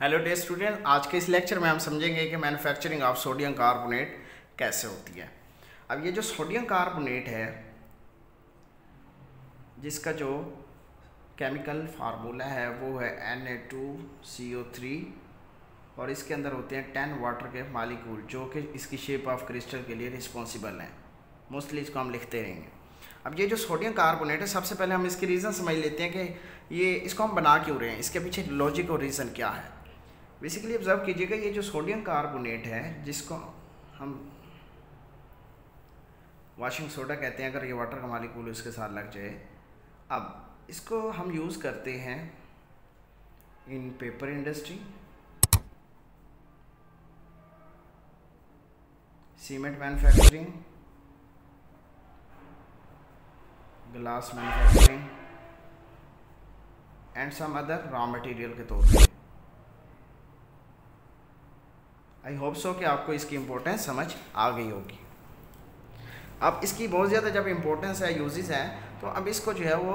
Hello day student, आज के इस लेक्चर में हम समझेंगे कि मैन्युफैक्चरिंग ऑफ सोडियम कार्बोनेट कैसे होती है। अब ये जो सोडियम कार्बोनेट है, जिसका जो केमिकल फार्मूला है वो है Na2CO3 और इसके अंदर होते हैं 10 वाटर के मालिक्यूल जो कि इसकी शेप ऑफ क्रिस्टल के लिए रिस्पॉन्सिबल हैं। मोस्टली इसको हम लिखते रहेंगे। अब ये जो सोडियम कार्बोनेट है, सबसे पहले हम इसकी रीज़न समझ लेते हैं कि ये इसको हम बना क्यों रहे हैं, इसके पीछे लॉजिक और रीज़न क्या है। बेसिकली ऑब्जर्व कीजिएगा, ये जो सोडियम कार्बोनेट है जिसको हम वॉशिंग सोडा कहते हैं, अगर ये वाटर का मालिक्यूल इसके साथ लग जाए, अब इसको हम यूज़ करते हैं in paper industry, cement manufacturing, glass manufacturing and some other raw material के तौर पे। आई होप सो कि आपको इसकी इम्पोर्टेंस समझ आ गई होगी। अब इसकी बहुत ज़्यादा जब इम्पोर्टेंस है, यूजेस हैं, तो अब इसको जो है वो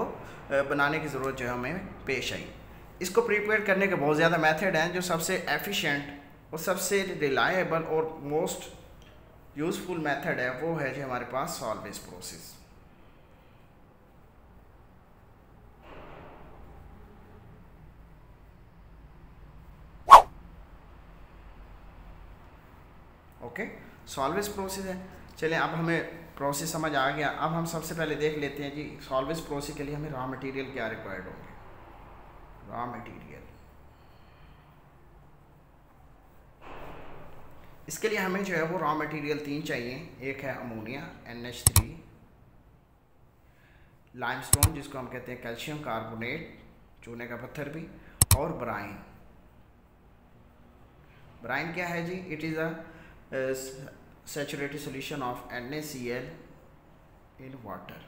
बनाने की ज़रूरत जो है हमें पेश आई। इसको प्रिपेयर करने के बहुत ज़्यादा मेथड हैं। जो सबसे एफिशिएंट और सबसे रिलायबल और मोस्ट यूज़फुल मेथड है वो है जो हमारे पास Solvay process. Okay, Solvay process है। चलिए, अब हमें प्रोसेस समझ आ गया। अब हम सबसे पहले देख लेते हैं जी, सॉल्वेज प्रोसेस के लिए हमें रॉ मटेरियल क्या रिक्वायर्ड होंगे। रॉ मटेरियल, इसके लिए हमें जो है वो रॉ मटेरियल 3 चाहिए। एक है अमोनिया NH3, लाइमस्टोन जिसको हम कहते हैं कैल्शियम कार्बोनेट, चूने का पत्थर भी, और ब्राइन। ब्राइन क्या है जी? It is a saturated solution of NaCl in water.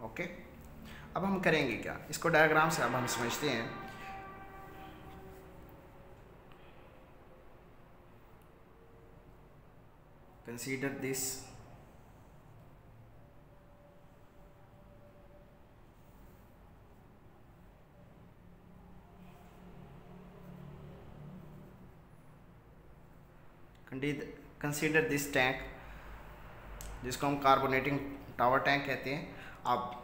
Okay, अब हम करेंगे क्या, इसको डायग्राम से अब हम समझते हैं। Consider this consider this tank जिसको हम कार्बोनेटिंग टावर टैंक कहते हैं। अब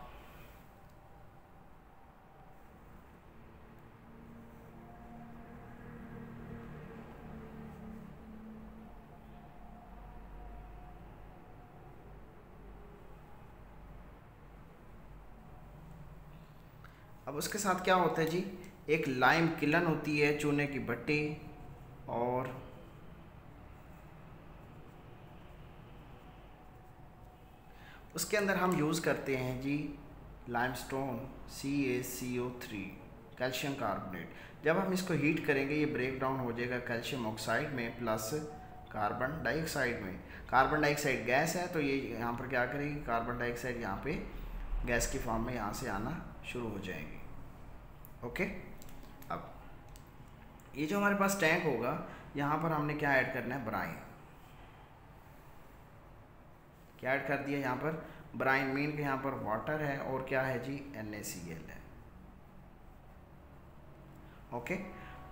उसके साथ क्या होता है जी, एक लाइम किलन होती है, चूने की भट्टी, और उसके अंदर हम यूज़ करते हैं जी लाइमस्टोन CaCO3 कैल्शियम कार्बोनेट। जब हम इसको हीट करेंगे ये ब्रेक डाउन हो जाएगा कैल्शियम ऑक्साइड में प्लस कार्बन डाइऑक्साइड में। कार्बन डाइऑक्साइड गैस है, तो ये यहाँ पर क्या करेगी, कार्बन डाइऑक्साइड यहाँ पे गैस की फॉर्म में यहाँ से आना शुरू हो जाएगी। ओके, अब ये जो हमारे पास टैंक होगा, यहाँ पर हमने क्या ऐड करना है, ब्राइन। क्या ऐड कर दिया यहाँ पर, ब्राइन। मीन के यहाँ पर वाटर है और क्या है जी, NaCl है। ओके,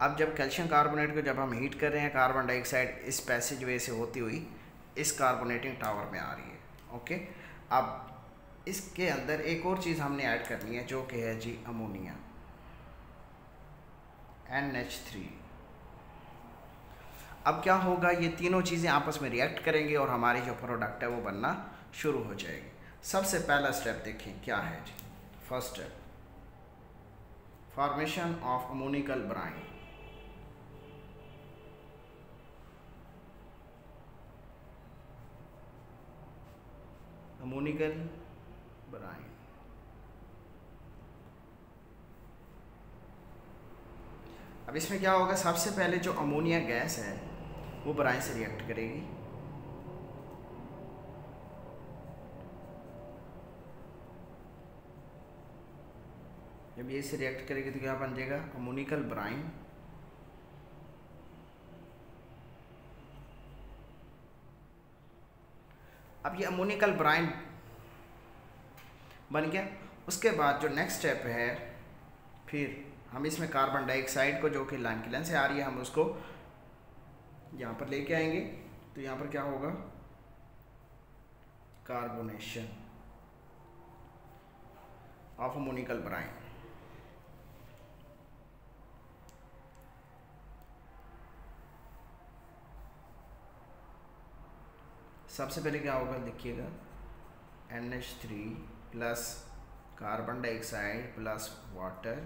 अब जब कैल्शियम कार्बोनेट को जब हम हीट कर रहे हैं, कार्बन डाइऑक्साइड इस पैसेज वे से होती हुई इस कार्बोनेटिंग टावर में आ रही है। ओके, अब इसके अंदर एक और चीज़ हमने ऐड करनी है जो कि है जी अमोनिया NH3। अब क्या होगा, ये तीनों चीज़ें आपस में रिएक्ट करेंगे और हमारी जो प्रोडक्ट है वो बनना शुरू हो जाएगी। सबसे पहला स्टेप देखें क्या है जी। First step, formation of ammoniacal brine. Ammoniacal brine, अब इसमें क्या होगा, सबसे पहले जो अमोनिया गैस है वो ब्राइन से रिएक्ट करेगी। जब ये से रिएक्ट करेगी तो क्या बन जाएगा, अमोनिकल ब्राइन। अब ये अमोनिकल ब्राइन बन गया। उसके बाद जो नेक्स्ट स्टेप है, फिर हम इसमें कार्बन डाइऑक्साइड को, जो कि लाइम किलन से आ रही है, हम उसको यहाँ पर लेके आएंगे। तो यहाँ पर क्या होगा, कार्बोनेशन ऑफ अमोनिकल ब्राइन। सबसे पहले क्या होगा देखिएगा, NH3 plus carbon dioxide plus water,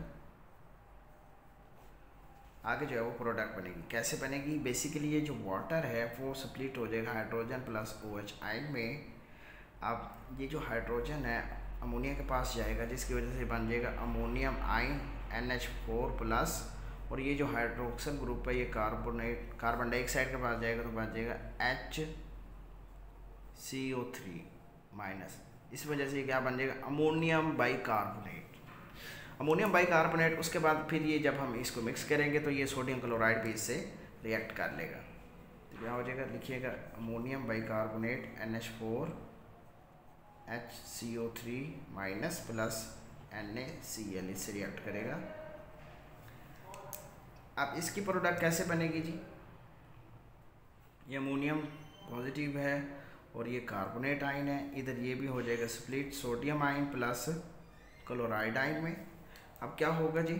आगे जो है वो प्रोडक्ट बनेगी। कैसे बनेगी, बेसिकली ये जो वाटर है वो स्प्लिट हो जाएगा हाइड्रोजन प्लस OH आयन में। अब ये जो हाइड्रोजन है अमोनिया के पास जाएगा, जिसकी वजह से बन जाएगा अमोनियम आयन NH4 प्लस, और ये जो हाइड्रोक्सिल ग्रुप है ये कार्बन डाइऑक्साइड के पास जाएगा तो बन जाएगा HCO3 माइनस। इस वजह से क्या बन जाएगा, अमोनियम बाइकार्बोनेट। अमोनियम बाइकार्बोनेट, उसके बाद फिर ये जब हम इसको मिक्स करेंगे तो ये सोडियम क्लोराइड भी इससे रिएक्ट कर लेगा। तो क्या हो जाएगा, लिखिएगा ammonium bicarbonate NH4 HCO3 minus plus NaCl, इससे रिएक्ट करेगा। अब इसकी प्रोडक्ट कैसे बनेगी जी, ये अमोनियम पॉजिटिव है और ये कार्बोनेट आयन है, इधर ये भी हो जाएगा split sodium ion plus chloride ion में। अब क्या होगा जी,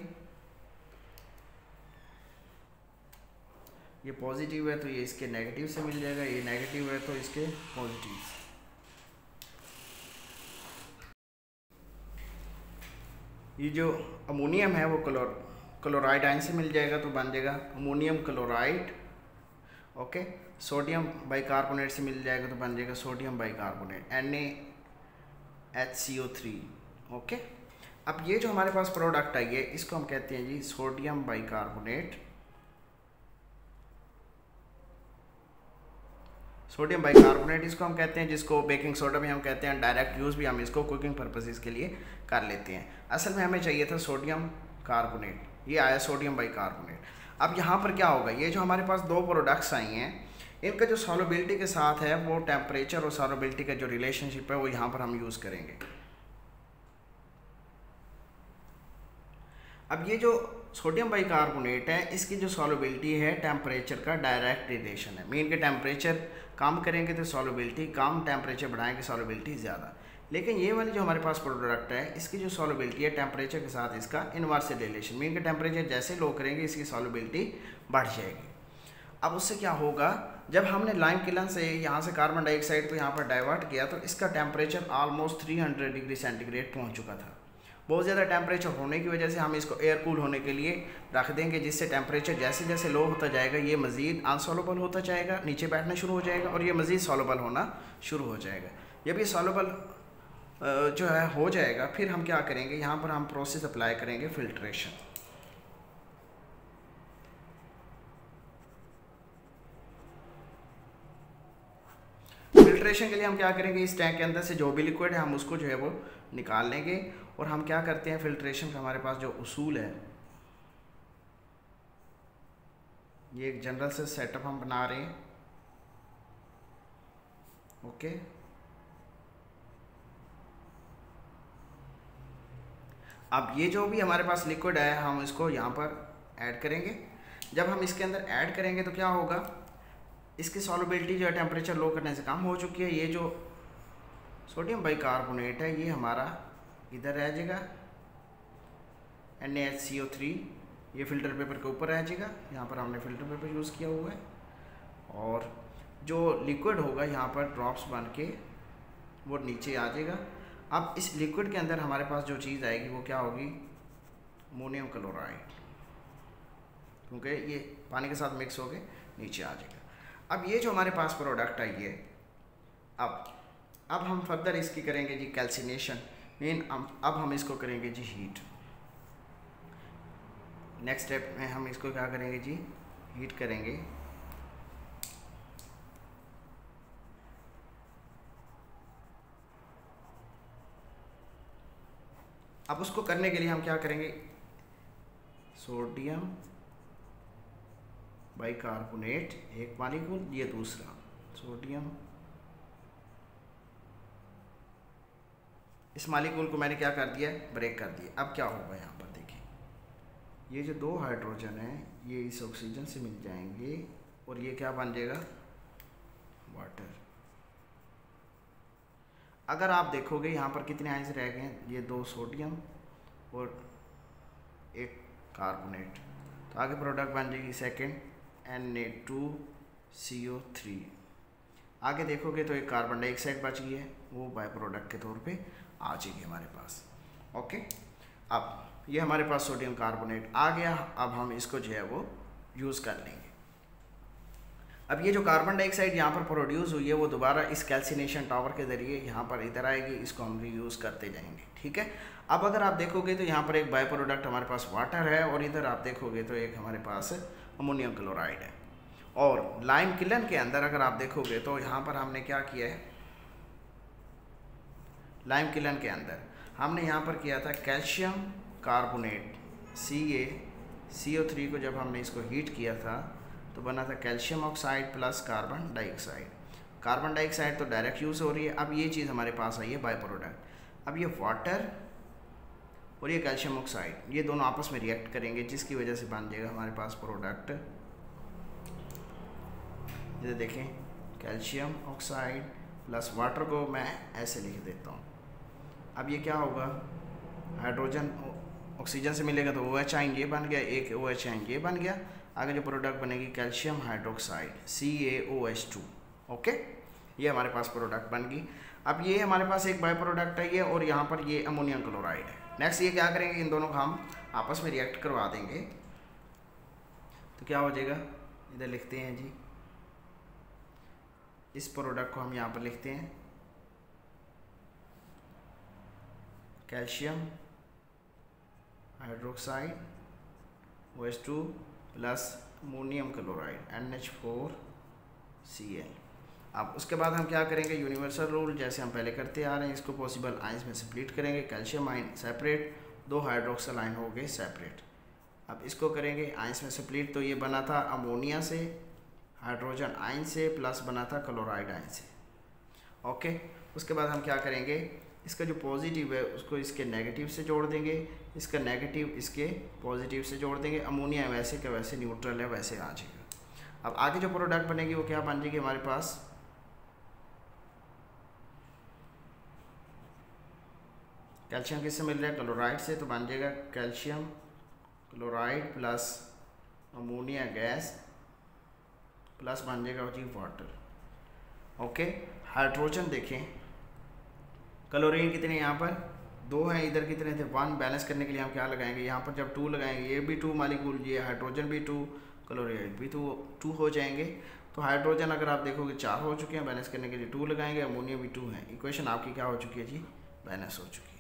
ये पॉजिटिव है तो ये इसके नेगेटिव से मिल जाएगा, ये नेगेटिव है तो इसके पॉजिटिव। ये जो अमोनियम है वो क्लोराइड आयन से मिल जाएगा तो बन जाएगा ammonium chloride. Okay, sodium bicarbonate से मिल जाएगा तो बन जाएगा सोडियम बाइकार्बोनेट NaHCO3। ओके, अब ये जो हमारे पास प्रोडक्ट आई है इसको हम कहते हैं जी सोडियम बाइकार्बोनेट। सोडियम बाइकार्बोनेट इसको हम कहते हैं, जिसको बेकिंग सोडा भी हम कहते हैं, डायरेक्ट यूज़ भी हम इसको कुकिंग पर्पसेस के लिए कर लेते हैं। असल में हमें चाहिए था सोडियम कार्बोनेट, ये आया सोडियम बाइकार्बोनेट। अब यहाँ पर क्या होगा, ये जो हमारे पास दो प्रोडक्ट्स आई हैं इनका जो सॉल्युबिलिटी के साथ है वो टेम्परेचर और सॉल्युबिलिटी का जो रिलेशनशिप है वो यहाँ पर हम यूज़ करेंगे। अब ये जो सोडियम बाइकार्बोनेट है इसकी जो सॉल्युबिलिटी है टेम्परेचर का डायरेक्ट रिलेशन है। मीन के टेम्परेचर कम करेंगे तो सॉल्युबिलिटी कम, टेम्परेचर बढ़ाएंगे सॉल्युबिलिटी ज़्यादा। लेकिन ये वाली जो हमारे पास प्रोडक्ट है इसकी जो सॉल्युबिलिटी है टेम्परेचर के साथ इसका इनवर्स रिलेशन, मीन के टेम्परेचर जैसे लो करेंगे इसकी सॉल्युबिलिटी बढ़ जाएगी। अब उससे क्या होगा, जब हमने लाइम किलन से यहाँ से कार्बन डाइऑक्साइड को यहाँ पर डाइवर्ट किया तो इसका टेम्परेचर ऑलमोस्ट 300 डिग्री सेंटीग्रेड पहुँच चुका था। बहुत ज़्यादा टेम्परेचर होने की वजह से हम इसको एयर कूल होने के लिए रख देंगे, जिससे टेम्परेचर जैसे जैसे लो होता जाएगा ये मज़ीद अनसॉल्युबल होता जाएगा, नीचे बैठना शुरू हो जाएगा और ये मज़ीद सॉल्युबल होना शुरू हो जाएगा। जब ये सॉल्युबल जो है हो जाएगा फिर हम क्या करेंगे, यहाँ पर हम प्रोसेस अप्लाई करेंगे फिल्ट्रेशन। फिल्ट्रेशन के लिए हम क्या करेंगे, इस टैंक के अंदर से जो भी लिक्विड है हम उसको जो है वो निकाल लेंगे। और हम क्या करते हैं, फिल्ट्रेशन का हमारे पास जो उसूल है, ये एक जनरल से सेटअप हम बना रहे हैं। ओके, अब ये जो भी हमारे पास लिक्विड है हम इसको यहाँ पर ऐड करेंगे। जब हम इसके अंदर ऐड करेंगे तो क्या होगा, इसकी सॉल्युबिलिटी जो है टेम्परेचर लो करने से कम हो चुकी है। ये जो सोडियम बाइकार्बोनेट है ये हमारा इधर रह जाएगा NaHCO3, ये फ़िल्टर पेपर के ऊपर रह जाएगा। यहाँ पर हमने फ़िल्टर पेपर यूज़ किया हुआ है और जो लिक्विड होगा यहाँ पर ड्रॉप्स बन के वो नीचे आ जाएगा। अब इस लिक्विड के अंदर हमारे पास जो चीज़ आएगी वो क्या होगी, अमोनियम क्लोराइड, क्योंकि ये पानी के साथ मिक्स होके नीचे आ जाएगा। अब ये जो हमारे पास प्रोडक्ट आई है, अब हम फर्दर इसकी करेंगे जी कैल्सिनेशन, मीन अब हम इसको करेंगे जी हीट। नेक्स्ट स्टेप में हम इसको क्या करेंगे जी, हीट करेंगे। अब उसको करने के लिए हम क्या करेंगे, सोडियम बाइकार्बोनेट एक मॉलिक्यूल, ये दूसरा सोडियम, इस मॉलिक्यूल को मैंने क्या कर दिया, ब्रेक कर दिया। अब क्या होगा यहाँ पर देखिए, ये जो 2 हाइड्रोजन है ये इस ऑक्सीजन से मिल जाएंगे और ये क्या बन जाएगा, वाटर। अगर आप देखोगे यहाँ पर कितने आयंस रह गए हैं, ये 2 सोडियम और 1 कार्बोनेट, तो आगे प्रोडक्ट बन जाएगी सेकेंड Na2CO3। आगे देखोगे तो एक कार्बन डाइऑक्साइड बच गई है, वो बाय प्रोडक्ट के तौर पे आ जाएगी हमारे पास। ओके, अब ये हमारे पास सोडियम कार्बोनेट आ गया। अब हम इसको जो है वो यूज़ कर लेंगे। अब ये जो कार्बन डाइऑक्साइड यहाँ पर प्रोड्यूस हुई है वो दोबारा इस कैल्सिनेशन टावर के ज़रिए यहाँ पर इधर आएगी, इसको हम रीयूज़ करते जाएंगे। ठीक है, अब अगर आप देखोगे तो यहाँ पर एक बाय प्रोडक्ट हमारे पास वाटर है और इधर आप देखोगे तो एक हमारे पास अमोनियम क्लोराइड है। और लाइम किलन के अंदर अगर आप देखोगे तो यहाँ पर हमने क्या किया है, लाइम किलन के अंदर हमने यहाँ पर किया था कैल्शियम कार्बोनेट CaCO3 को जब हमने इसको हीट किया था तो बना था calcium oxide plus carbon dioxide. Carbon dioxide तो डायरेक्ट यूज़ हो रही है। अब ये चीज़ हमारे पास आई है बाय प्रोडक्ट। अब ये वाटर और ये कैल्शियम ऑक्साइड ये दोनों आपस में रिएक्ट करेंगे, जिसकी वजह से बन जाएगा हमारे पास प्रोडक्ट। जैसे देखें कैल्शियम ऑक्साइड प्लस वाटर को मैं ऐसे लिख देता हूँ। अब ये क्या होगा, हाइड्रोजन ऑक्सीजन से मिलेगा तो OH आएंगे, बन गया, एक OH आएंगे, बन गया। आगे जो प्रोडक्ट बनेगी कैल्शियम हाइड्रोक्साइड CaOH2। ओके, ये हमारे पास प्रोडक्ट बन गई। अब ये हमारे पास एक बाय प्रोडक्ट है ये, और यहाँ पर ये अमोनियम क्लोराइड है। नेक्स्ट ये क्या करेंगे, इन दोनों का हम आपस में रिएक्ट करवा देंगे तो क्या हो जाएगा, इधर लिखते हैं जी, इस प्रोडक्ट को हम यहाँ पर लिखते हैं calcium hydroxide OH2 plus ammonium chloride NH4Cl। अब उसके बाद हम क्या करेंगे, यूनिवर्सल रूल जैसे हम पहले करते आ रहे हैं, इसको पॉसिबल आइंस में स्प्लिट करेंगे। कैल्शियम आइन सेपरेट, 2 हाइड्रोक्सल आइन हो गए सेपरेट। अब इसको करेंगे आइंस में स्प्लिट, तो ये बना था अमोनिया से, हाइड्रोजन आइन से, प्लस बना था क्लोराइड आइन से। ओके, उसके बाद हम क्या करेंगे, इसका जो पॉजिटिव है उसको इसके नेगेटिव से जोड़ देंगे, इसका नेगेटिव इसके पॉजिटिव से जोड़ देंगे। अमोनिया वैसे का वैसे न्यूट्रल है, वैसे आ जाएगा। अब आगे जो प्रोडक्ट बनेगी वो क्या बन जाएगी हमारे पास, कैल्शियम किससे मिल रहा है, क्लोराइड से, तो बन जाएगा calcium chloride plus ammonia gas plus बन जाएगा जी वाटर। ओके, हाइड्रोजन देखें, क्लोरीन कितने यहाँ पर 2 हैं, इधर कितने थे 1, बैलेंस करने के लिए हम क्या लगाएंगे, यहाँ पर जब 2 लगाएंगे ये भी 2 मालिक्यूल, ये हाइड्रोजन भी 2, क्लोरीन भी 2 हो जाएंगे। तो हाइड्रोजन अगर आप देखोगे 4 हो चुके हैं, बैलेंस करने के लिए 2 लगाएंगे, अमोनिया भी 2 है। इक्वेशन आपकी क्या हो चुकी है जी, बैलेंस हो चुकी है।